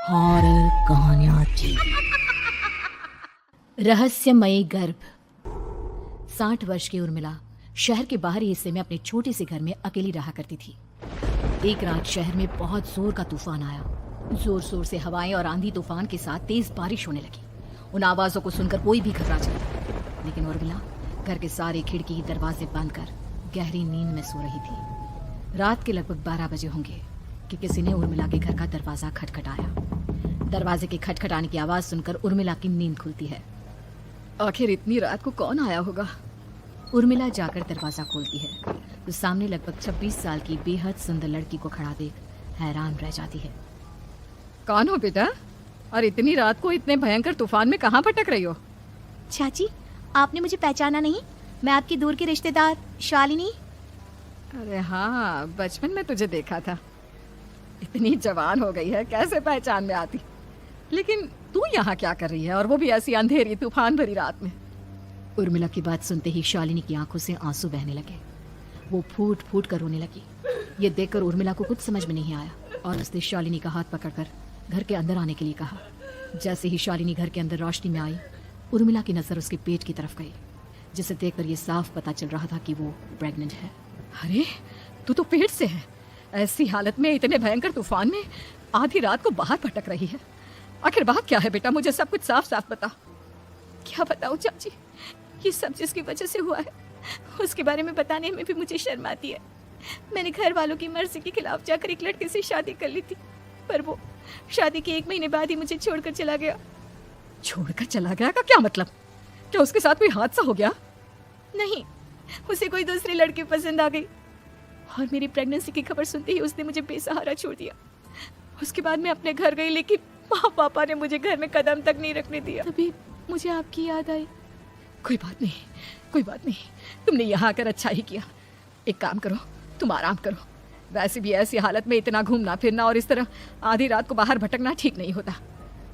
Horror कहानियां थी। रहस्यमयी गर्भ। 60 वर्ष की उर्मिला शहर के बाहरी हिस्से में अपने छोटे से घर में अकेली रहा करती थी। एक रात शहर में बहुत जोर का तूफान आया। जोर जोर से हवाएं और आंधी तूफान के साथ तेज बारिश होने लगी। उन आवाजों को सुनकर कोई भी घबरा जाता, लेकिन उर्मिला घर के सारे खिड़की दरवाजे बंद कर गहरी नींद में सो रही थी। रात के लगभग 12 बजे होंगे कि किसी ने उर्मिला के घर का दरवाजा खटखटाया। दरवाजे के खटखटाने की आवाज सुनकर उर्मिला की नींद खुलती है। आखिर इतनी रात को कौन आया होगा? उर्मिला जाकर दरवाजा खोलती है तो सामने लगभग 26 साल की बेहद सुंदर लड़की को खड़ा देख हैरान रह जाती है। कौन हो बेटा? और इतनी रात को इतने भयंकर तूफान में कहाँ भटक रही हो? चाची, आपने मुझे पहचाना नहीं? मैं आपकी दूर की रिश्तेदार शालिनी। अरे हाँ, बचपन में तुझे देखा था। इतनी जवान हो गई है, कैसे पहचान में आती? लेकिन तू यहाँ क्या कर रही है, और वो भी ऐसी अंधेरी तूफान भरी रात में? उर्मिला की बात सुनते ही शालिनी की आंखों से आंसू बहने लगे। वो फूट फूट कर रोने लगी। ये देखकर उर्मिला को कुछ समझ में नहीं आया और उसने शालिनी का हाथ पकड़कर घर के अंदर आने के लिए कहा। जैसे ही शालिनी घर के अंदर रोशनी में आई, उर्मिला की नजर उसके पेट की तरफ गई, जिसे देखकर ये साफ पता चल रहा था कि वो प्रेग्नेंट है। अरे, तू तो पेट से है। ऐसी हालत में इतने भयंकर तूफान में आधी रात को बाहर भटक रही है। आखिर बात क्या है बेटा? मुझे सब कुछ साफ साफ बता। क्या बताऊं चाची, ये सब जिसकी वजह से हुआ है उसके बारे में बताने में भी मुझे शर्म आती है। मैंने घर वालों की मर्जी के खिलाफ जाकर एक लड़के से शादी कर ली थी, पर वो शादी के 1 महीने बाद ही मुझे छोड़कर चला गया। छोड़कर चला गया का क्या मतलब? क्या उसके साथ कोई हादसा हो गया? नहीं, उसे कोई दूसरे लड़के पसंद आ गई और मेरी प्रेगनेंसी की खबर सुनते ही उसने मुझे बेसहारा छोड़ दिया। उसके बाद मैं अपने घर गई, लेकिन माँ पापा ने मुझे घर में कदम तक नहीं रखने दिया। तभी मुझे आपकी याद आई। कोई बात नहीं, कोई बात नहीं। तुमने यहाँ आकर अच्छा ही किया। एक काम करो, तुम आराम करो। वैसे भी ऐसी हालत में इतना घूमना फिरना और इस तरह आधी रात को बाहर भटकना ठीक नहीं होता।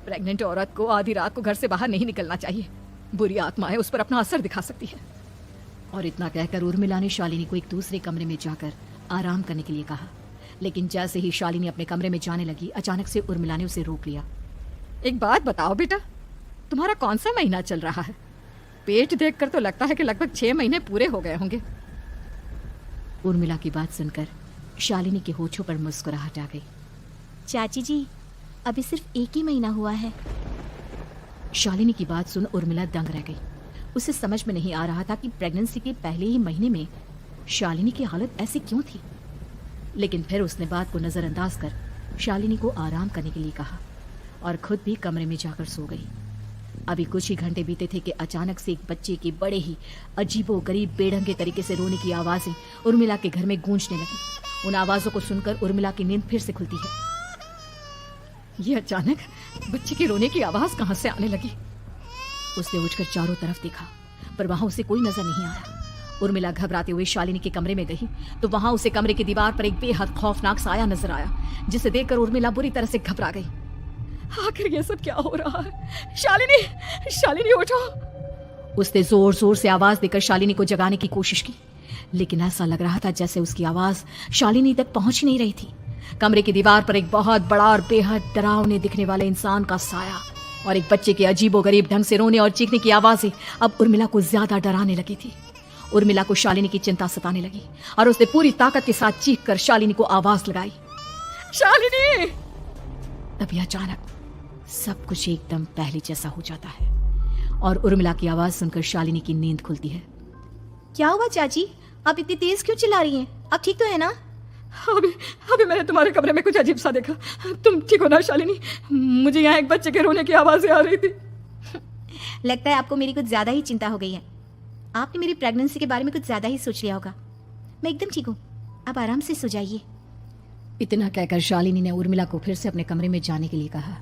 प्रेग्नेंट औरत को आधी रात को घर से बाहर नहीं निकलना चाहिए। बुरी आत्माएं उस पर अपना असर दिखा सकती है। और इतना कहकर उर्मिला ने शालिनी को एक दूसरे कमरे में जाकर आराम करने के लिए कहा। लेकिन जैसे ही शालिनी अपने कमरे में जाने लगी, अचानक से उर्मिला ने उसे रोक लिया। एक बात बताओ बेटा, तुम्हारा कौन सा महीना चल रहा है? पेट देखकर तो लगता है कि लगभग 6 महीने पूरे हो गए होंगे। उर्मिला की बात सुनकर शालिनी के होठों पर मुस्कुराहट आ गई। चाची जी, अभी सिर्फ 1 ही महीना हुआ है। शालिनी की बात सुन उर्मिला दंग रह गई। उसे समझ में नहीं आ रहा था कि प्रेगनेंसी के पहले ही महीने में शालिनी की हालत ऐसी क्यों थी। लेकिन फिर उसने बात को नजरअंदाज कर शालिनी को आराम करने के लिए कहा और खुद भी कमरे में जाकर सो गई। अभी कुछ ही घंटे बीते थे कि अचानक से एक बच्चे की बड़े ही अजीबोगरीब बेढंगे तरीके से रोने की आवाजें उर्मिला के घर में गूंजने लगी। उन आवाजों को सुनकर उर्मिला की नींद फिर से खुलती है। ये अचानक बच्चे के रोने की आवाज कहां से आने लगी? उसने उठकर चारों तरफ देखा, पर वहां उसे कोई नजर नहीं आया। उर्मिला घबराते हुए शालिनी के कमरे में गई तो वहां उसे कमरे की दीवार पर एक बेहद खौफनाक साया नजर आया, जिसे देखकर उर्मिला बुरी तरह से घबरा गई। आखिर ये सब क्या हो रहा है? शालिनी, शालिनी उठो! उसने जोर जोर से आवाज देकर शालिनी को जगाने की कोशिश की, लेकिन ऐसा लग रहा था जैसे उसकी आवाज शालिनी तक पहुंच नहीं रही थी। कमरे की दीवार पर एक बहुत बड़ा और बेहद डरावने दिखने वाले इंसान का साया और एक बच्चे के अजीबोगरीब ढंग से रोने और चीखने की आवाजें अब उर्मिला को ज्यादा डराने लगी थी। उर्मिला को शालिनी की चिंता सताने लगी और उसने पूरी ताकत के साथ चीख कर शालिनी को आवाज लगाई, शालिनी! तभी अचानक सब कुछ एकदम पहले जैसा हो जाता है और उर्मिला की आवाज सुनकर शालिनी की नींद खुलती है। क्या हुआ चाची? आप इतनी तेज क्यों चिल्ला रही हैं? आप ठीक तो है ना? अभी मैंने तुम्हारे कमरे में कुछ अजीब सा देखा। तुम ठीक हो ना शालिनी? मुझे यहाँ एक बच्चे के रोने की आवाजें आ रही थी। लगता है आपको मेरी कुछ ज्यादा ही चिंता हो गई है। आपने मेरी प्रेगनेंसी के बारे में कुछ ज्यादा ही सोच लिया होगा। मैं एकदम ठीक हूँ, आप आराम से सो जाइए। इतना कहकर शालिनी ने उर्मिला को फिर से अपने कमरे में जाने के लिए कहा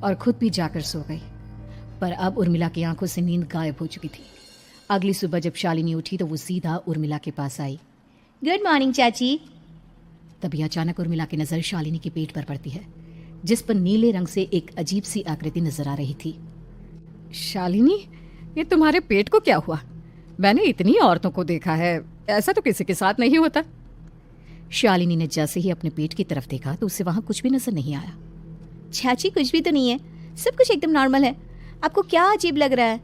और खुद भी जाकर सो गई। पर अब उर्मिला की आंखों से नींद गायब हो चुकी थी। अगली सुबह जब शालिनी उठी तो वो सीधा उर्मिला के पास आई। गुड मॉर्निंग चाची। तभी अचानक उर्मिला की नजर शालिनी के पेट पर पड़ती है, जिस पर नीले रंग से एक अजीब सी आकृति नजर आ रही थी। शालिनी, ये तुम्हारे पेट को क्या हुआ? मैंने इतनी औरतों को देखा है, ऐसा तो किसी के साथ नहीं होता। शालिनी ने जैसे ही अपने पेट की तरफ देखा तो उसे वहां कुछ भी नजर नहीं आया। चाची कुछ भी तो नहीं है, सब कुछ एकदम नॉर्मल है। आपको क्या अजीब लग रहा है?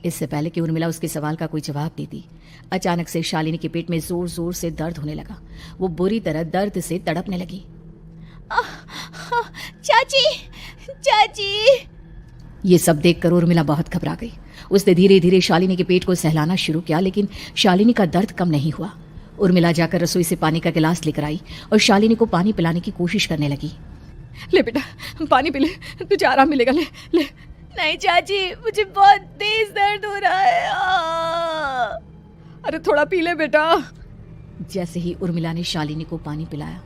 इससे पहले कि उर्मिला उसके सवाल का कोई जवाब देती, अचानक से शालिनी के पेट में जोर जोर से दर्द होने लगा। वो बुरी तरह दर्द से तड़पने लगी। चाची, चाची। ये सब देखकर उर्मिला बहुत घबरा गई। उसने धीरे धीरे शालिनी के पेट को सहलाना शुरू किया, लेकिन शालिनी का दर्द कम नहीं हुआ। उर्मिला जाकर रसोई से पानी का गिलास लेकर आई और शालिनी को पानी पिलाने की कोशिश करने लगी। ले बेटा, पानी पी ले, तुझे आराम मिलेगा। ले ले। नहीं चाची, मुझे बहुत तेज दर्द हो रहा है। अरे थोड़ा पी ले बेटा। जैसे ही उर्मिला ने शालिनी को पानी पिलाया,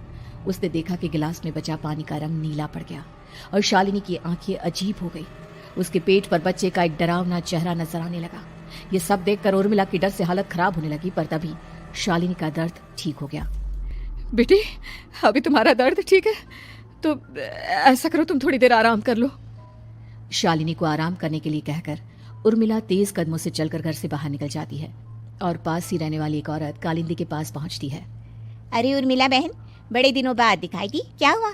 उसने देखा कि गिलास में बचा पानी का रंग नीला पड़ गया और शालिनी की आंखें अजीब हो गई। उसके पेट पर बच्चे का एक डरावना चेहरा नजर आने लगा। ये सब देखकर उर्मिला की डर से हालत खराब होने लगी, पर तभी शालिनी का दर्द ठीक हो गया। बेटी, अभी तुम्हारा दर्द ठीक है तो ऐसा करो, तुम थोड़ी देर आराम कर लो। शालिनी को आराम करने के लिए कहकर उर्मिला तेज कदमों से चलकर घर से बाहर निकल जाती है और पास ही रहने वाली एक औरत कालिंदी के पास पहुंचती है। अरे उर्मिला बहन, बड़े दिनों बाद दिखाई दी, क्या हुआ?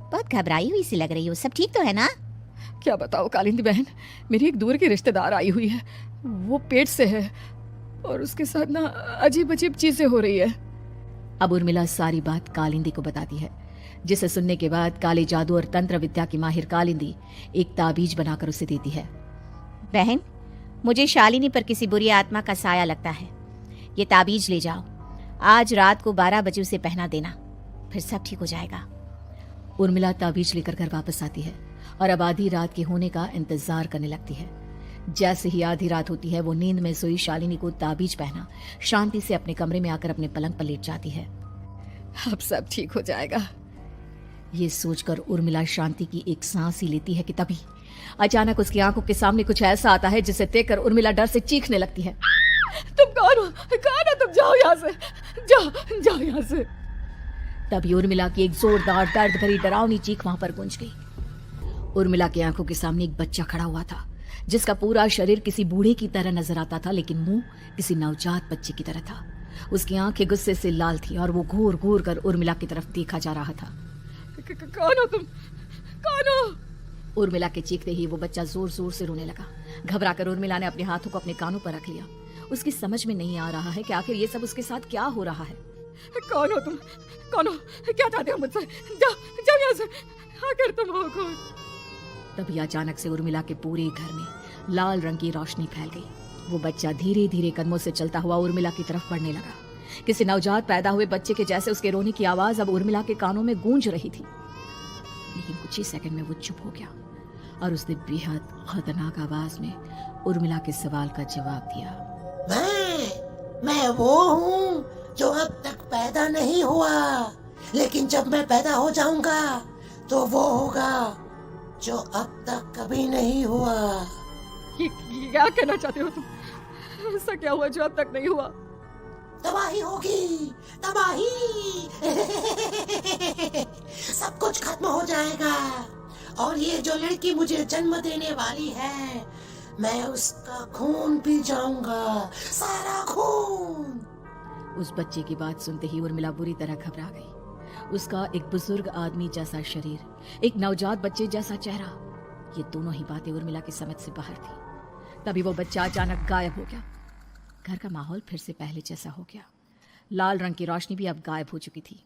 बहुत घबराई हुई सी लग रही हो, सब ठीक तो है ना? क्या बताओ कालिंदी बहन, मेरी एक दूर की रिश्तेदार आई हुई है। वो पेट से है और उसके साथ ना अजीब अजीब चीजें हो रही है। अब उर्मिला सारी बात कालिंदी को बताती है, जिसे सुनने के बाद काले जादू और तंत्र विद्या की माहिर कालिंदी एक ताबीज बनाकर उसे देती है। बहन, मुझे शालिनी पर किसी बुरी आत्मा का साया लगता है। ये ताबीज ले जाओ, आज रात को 12 बजे उसे पहना देना, फिर सब ठीक हो जाएगा। उर्मिला ताबीज लेकर घर वापस आती है और अब आधी रात के होने का इंतजार करने लगती है। जैसे ही आधी रात होती है, वो नींद में सोई शालिनी को ताबीज पहना शांति से अपने कमरे में आकर अपने पलंग पर लेट जाती है। अब सब ठीक हो जाएगा। ये सोचकर उर्मिला शांति की एक सांस ही लेती है कि तभी अचानक उसकी आंखों के सामने कुछ ऐसा आता है जिसे देखकर उर्मिला डर से चीखने लगती है। तुम कौन हो? कौन हो तुम? जाओ यहाँ से, जाओ जाओ यहाँ से। तभी उर्मिला की एक जोरदार दर्द भरी डरावनी चीख वहां पर गूंज गई। उर्मिला की आंखों के सामने एक बच्चा खड़ा हुआ था, जिसका पूरा शरीर किसी बूढ़े की तरह नजर आता था, लेकिन मुंह किसी नवजात बच्चे की तरह था। उसकी आंखें गुस्से से लाल थी और वो घूर घूर कर उर्मिला की तरफ देखा जा रहा था। कौन हो तुम? कौन हो? उर्मिला के चीखते ही वो बच्चा जोर जोर से रोने लगा। घबराकर उर्मिला ने अपने हाथों को अपने कानों पर रख लिया। उसकी समझ में नहीं आ रहा है कि आखिर ये सब उसके साथ क्या हो रहा है। कौन हो तुम? कौन हो? क्या चाहते हो मुझसे? जाओ जाओ यहाँ से, आखिर तुम हो कौन? तभी अचानक से उर्मिला के पूरे घर में लाल रंग की रोशनी फैल गई। वो बच्चा धीरे धीरे कदमों से चलता हुआ उर्मिला की तरफ बढ़ने लगा। किसी नवजात पैदा हुए बच्चे के जैसे उसके रोने की आवाज अब उर्मिला के कानों में गूंज रही थी। लेकिन कुछ ही सेकंड में वो चुप हो गया और उसने बेहद खतरनाक आवाज में उर्मिला के सवाल का जवाब दिया। मैं वो हूँ जो अब तक पैदा नहीं हुआ, लेकिन जब मैं पैदा हो जाऊंगा तो वो होगा जो अब तक कभी नहीं हुआ। ये क्या कहना चाहते हो तुम? ऐसा क्या हुआ जो अब तक नहीं हुआ? तबाही होगी, तबाही। सब कुछ खत्म हो जाएगा और ये जो लड़की मुझे जन्म देने वाली है, मैं उसका खून पी जाऊंगा, सारा खून। उस बच्चे की बात सुनते ही उर्मिला बुरी तरह घबरा गई। उसका एक बुजुर्ग आदमी जैसा शरीर, एक नवजात बच्चे जैसा चेहरा, ये दोनों ही बातें उर्मिला की समझ से बाहर थी। तभी वो बच्चा अचानक गायब हो गया। घर का माहौल फिर से पहले जैसा हो गया। लाल रंग की रोशनी भी अब गायब हो चुकी थी।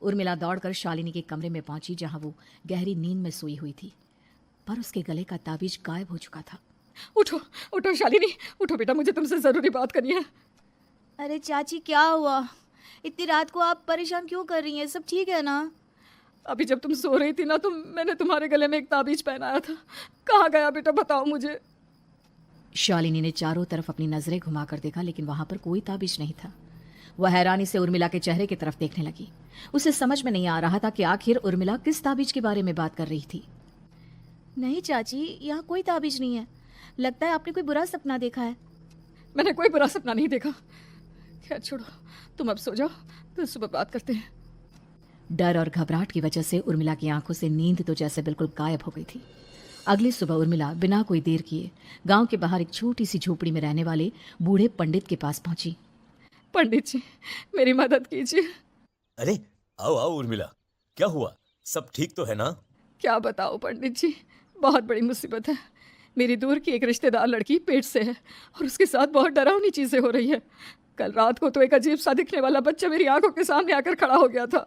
उर्मिला दौड़कर शालिनी के कमरे में पहुंची, जहां वो गहरी नींद में सोई हुई थी, पर उसके गले का ताबीज गायब हो चुका था। उठो उठो शालिनी, उठो बेटा, मुझे तुमसे जरूरी बात करनी है। अरे चाची, क्या हुआ? इतनी रात को आप परेशान क्यों कर रही हैं? सब ठीक है ना? अभी जब तुम सो रही थी ना, तो मैंने तुम्हारे गले में एक ताबीज पहनाया था। कहाँ गया बेटा, बताओ मुझे। शालिनी ने चारों तरफ अपनी नजरें घुमाकर देखा, लेकिन वहां पर कोई ताबीज नहीं था। वह हैरानी से उर्मिला के चेहरे की तरफ देखने लगी। उसे समझ में नहीं आ रहा था कि आखिर उर्मिला किस ताबीज के बारे में बात कर रही थी। नहीं चाची, यहाँ कोई ताबीज नहीं है। लगता है आपने कोई बुरा सपना देखा है। मैंने कोई बुरा सपना नहीं देखा। खैर छोड़ो, तुम अब सो जाओ, फिर सुबह बात करते हैं। डर और घबराहट की वजह से उर्मिला की आंखों से नींद तो जैसे बिल्कुल गायब हो गई थी। अगली सुबह उर्मिला बिना कोई देर किए गांव के बाहर एक छोटी सी झोपड़ी में रहने वाले बूढ़े पंडित के पास पहुंची। पंडित जी, मेरी मदद कीजिए। अरे आओ आओ उर्मिला, क्या हुआ? सब ठीक तो है ना? क्या बताओ पंडित जी, बहुत बड़ी मुसीबत है। मेरी दूर की एक रिश्तेदार लड़की पेट से है और उसके साथ बहुत डरावनी चीजें हो रही है। कल रात को तो एक अजीब सा दिखने वाला बच्चा मेरी आंखों के सामने आकर खड़ा हो गया था।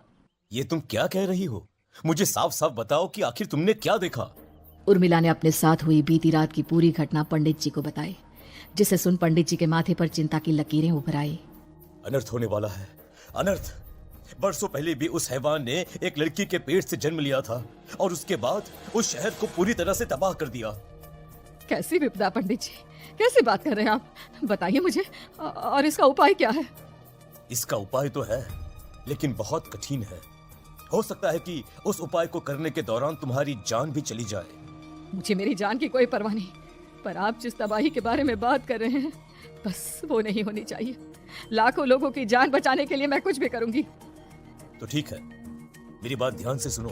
ये तुम क्या कह रही हो? मुझे साफ साफ बताओ कि आखिर तुमने क्या देखा? उर्मिला ने अपने साथ हुई बीती रात की पूरी घटना पंडित जी को बताई, जिसे सुन पंडित जी के माथे पर चिंता की लकीरें उभर आई। अनर्थ होने वाला है, अनर्थ। बरसों पहले भी उस हैवान ने एक लड़की के पेट से जन्म लिया था और उसके बाद उस शहर को पूरी तरह से तबाह कर दिया। कैसी विपदा पंडित जी, कैसी बात कर रहे हैं आप? बताइए मुझे, और इसका उपाय क्या है? इसका उपाय तो है, लेकिन बहुत कठिन है। हो सकता है कि उस उपाय को करने के दौरान तुम्हारी जान भी चली जाए। मुझे मेरी जान की कोई परवाह नहीं, पर आप जिस तबाही के बारे में बात कर रहे हैं, बस वो नहीं होनी चाहिए। लाखों लोगों की जान बचाने के लिए मैं कुछ भी करूंगी। तो ठीक है, मेरी बात ध्यान से सुनो।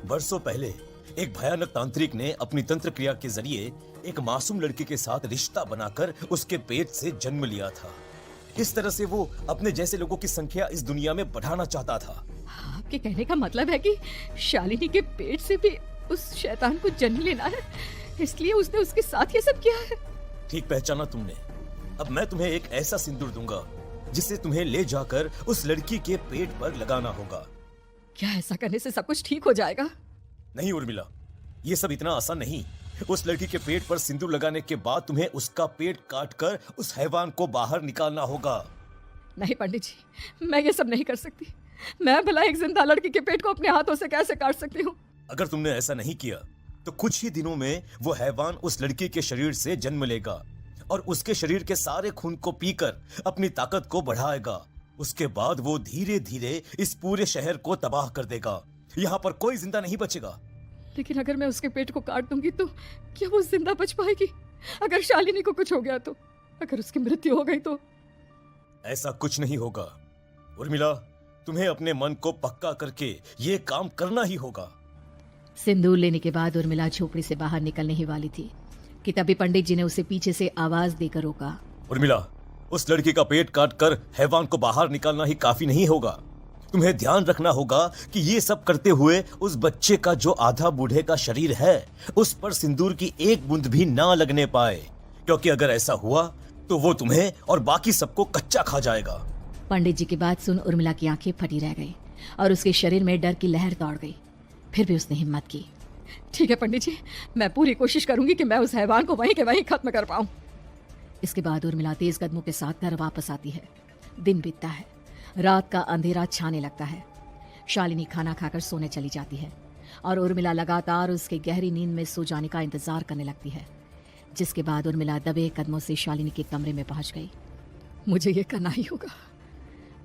बरसों पहले एक भयानक तांत्रिक ने अपनी तंत्र क्रिया के जरिए एक मासूम लड़की के साथ रिश्ता बनाकर उसके पेट से जन्म लिया था। इस तरह से वो अपने जैसे लोगों की संख्या इस दुनिया में बढ़ाना चाहता था। आपके कहने का मतलब है कि शालिनी के पेट से भी उस शैतान को जन्म लेना है, इसलिए उसने उसके साथ ये सब किया है। ठीक पहचाना तुमने। अब मैं तुम्हें एक ऐसा सिंदूर दूंगा जिसे तुम्हें ले जाकर उस लड़की के पेट पर लगाना होगा। क्या ऐसा करने से सब कुछ ठीक हो जाएगा? नहीं उर्मिला, ये सब इतना आसान नहीं। उस लड़की के पेट पर सिंदूर लगाने के बाद तुम्हें उसका पेट काटकर उस हैवान को बाहर निकालना होगा। नहीं पंडित जी, मैं ये सब नहीं कर सकती। मैं भला एक जिंदा लड़की के पेट को अपने हाथों से कैसे काट सकती हूँ? अगर तुमने ऐसा नहीं किया तो कुछ ही दिनों में वो हैवान उस लड़की के शरीर से जन्म लेगा और उसके शरीर के सारे खून को पीकर अपनी ताकत को बढ़ाएगा। उसके बाद वो धीरे धीरे इस पूरे शहर को तबाह कर देगा। यहाँ पर कोई जिंदा नहीं बचेगा। लेकिन अगर मैं उसके पेट को काट दूंगी तो क्या वो जिंदा बच पाएगी? अगर शालिनी को कुछ हो गया तो, अगर उसकी मृत्यु हो गई तो? ऐसा कुछ नहीं होगा उर्मिला, तुम्हें अपने मन को पक्का करके ये काम करना ही होगा। सिंदूर लेने के बाद उर्मिला झोपड़ी से बाहर निकलने ही वाली थी कि तभी पंडित जी ने उसे पीछे से आवाज देकर रोका। उर्मिला, उस लड़की का पेट काटकर हैवान को बाहर निकालना ही काफी नहीं होगा। तुम्हें ध्यान रखना होगा कि ये सब करते हुए उस बच्चे का जो आधा बूढ़े का शरीर है उस पर सिंदूर की एक बूंद भी ना लगने पाए, क्योंकि अगर ऐसा हुआ तो वो तुम्हें और बाकी सबको कच्चा खा जाएगा। पंडित जी की बात सुन उर्मिला की आंखें फटी रह गई और उसके शरीर में डर की लहर दौड़ गई। फिर भी उसने हिम्मत की। ठीक है पंडित जी, मैं पूरी कोशिश करूंगी कि मैं उस हैवान को वहीं के वहीं खत्म कर पाऊं। इसके बाद उर्मिला तेज कदमों के साथ घर वापस आती है। दिन बीतता है, रात का अंधेरा छाने लगता है। शालिनी खाना खाकर सोने चली जाती है और उर्मिला लगातार उसके गहरी नींद में सो जाने का इंतजार करने लगती है, जिसके बाद उर्मिला दबे कदमों से शालिनी के कमरे में पहुंच गई। मुझे ये करना ही होगा।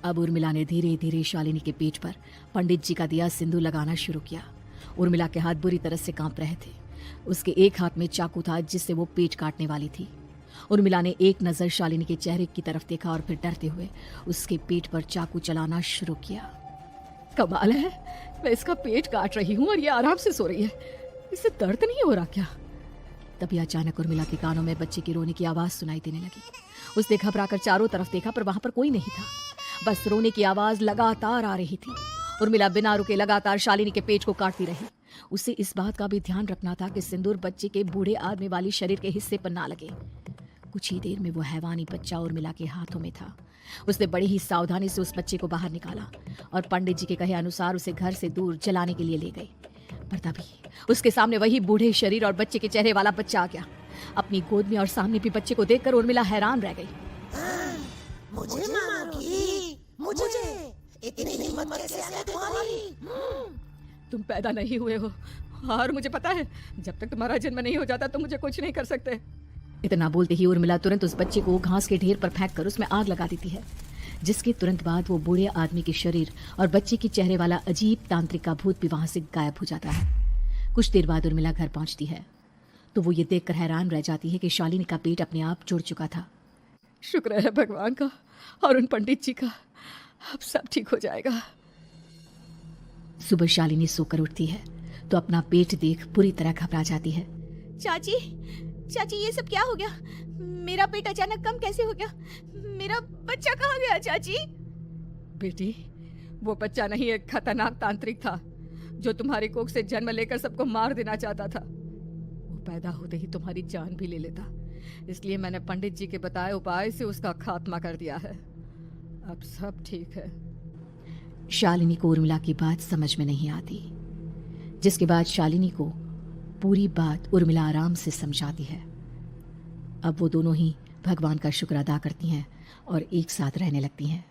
अब उर्मिला ने धीरे धीरे शालिनी के पेट पर पंडित जी का दिया सिंदूर लगाना शुरू किया। उर्मिला के हाथ बुरी तरह से कांप रहे थे। उसके एक हाथ में चाकू था जिससे वो पेट काटने वाली थी। उर्मिला ने एक नजर शालिनी के चेहरे की तरफ देखा और फिर डरते हुए उसके पेट पर चाकू चलाना शुरू किया। कमाल है, मैं इसका पेट काट रही हूँ और ये आराम से सो रही है। इसे दर्द नहीं हो रहा क्या? तभी अचानक उर्मिला के कानों में बच्चे की रोने की आवाज सुनाई देने लगी। उसने घबराकर चारों तरफ देखा पर वहां पर कोई नहीं था, बस रोने की आवाज लगातार आ रही थी। उर्मिला बिना रुके लगातार शालिनी के पेट को काटती रही। उसे इस बात का भी ध्यान रखना था कि सिंदूर बच्चे के बूढ़े आदमी वाली शरीर के हिस्से पर ना लगे। कुछ ही देर में वो हैवानी बच्चा उर्मिला के हाथों में था। उसने बड़ी ही सावधानी से उस बच्चे को बाहर निकाला और पंडित जी के कहे अनुसार उसे घर से दूर जलाने के लिए ले गई। पर तभी उसके सामने वही बूढ़े शरीर और बच्चे के चेहरे वाला बच्चा आ गया। अपनी गोद में और सामने भी बच्चे को देखकर उर्मिला हैरान रह गई। मुझे मारोगी? मुझे इतनी हिम्मत कैसे आ गई तुम्हारी? तुम पैदा नहीं हुए हो और मुझे पता है जब तक तुम्हारा जन्म नहीं हो जाता तो मुझे कुछ नहीं कर सकते। इतना बोलते ही उर्मिला तुरंत उस बच्चे को घास के ढेर पर फेंक कर उसमें आग लगा देती है, जिसके तुरंत बाद वो बूढ़े आदमी के शरीर और बच्चे के चेहरे वाला अजीब तांत्रिक का भूत भी वहां से गायब हो जाता है। कुछ देर बाद उर्मिला घर पहुंचती है तो वो ये देखकर हैरान रह जाती है कि शालिनी का पेट अपने आप जुड़ चुका था। शुक्र है भगवान का और उन पंडित जी का, अब सब ठीक हो जाएगा। सुबह शालिनी सोकर उठती है तो अपना पेट देख पूरी तरह घबरा जाती है। चाची, चाची ये सब क्या हो गया? मेरा पेट अचानक कम कैसे हो गया? मेरा बच्चा कहाँ गया चाची? बेटी, वो बच्चा नहीं एक खतरनाक तांत्रिक था। जो तुम्हारी कोख से जन्म लेकर सबको मार देना चाहता था, वो पैदा होते ही तुम्हारी जान भी ले लेता। इसलिए मैंने पंडित जी के बताए उपाय से उसका खात्मा कर दिया है। अब सब ठीक है। शालिनी को उर्मिला की बात समझ में नहीं आती, जिसके बाद शालिनी को पूरी बात उर्मिला आराम से समझाती है। अब वो दोनों ही भगवान का शुक्र अदा करती हैं और एक साथ रहने लगती हैं।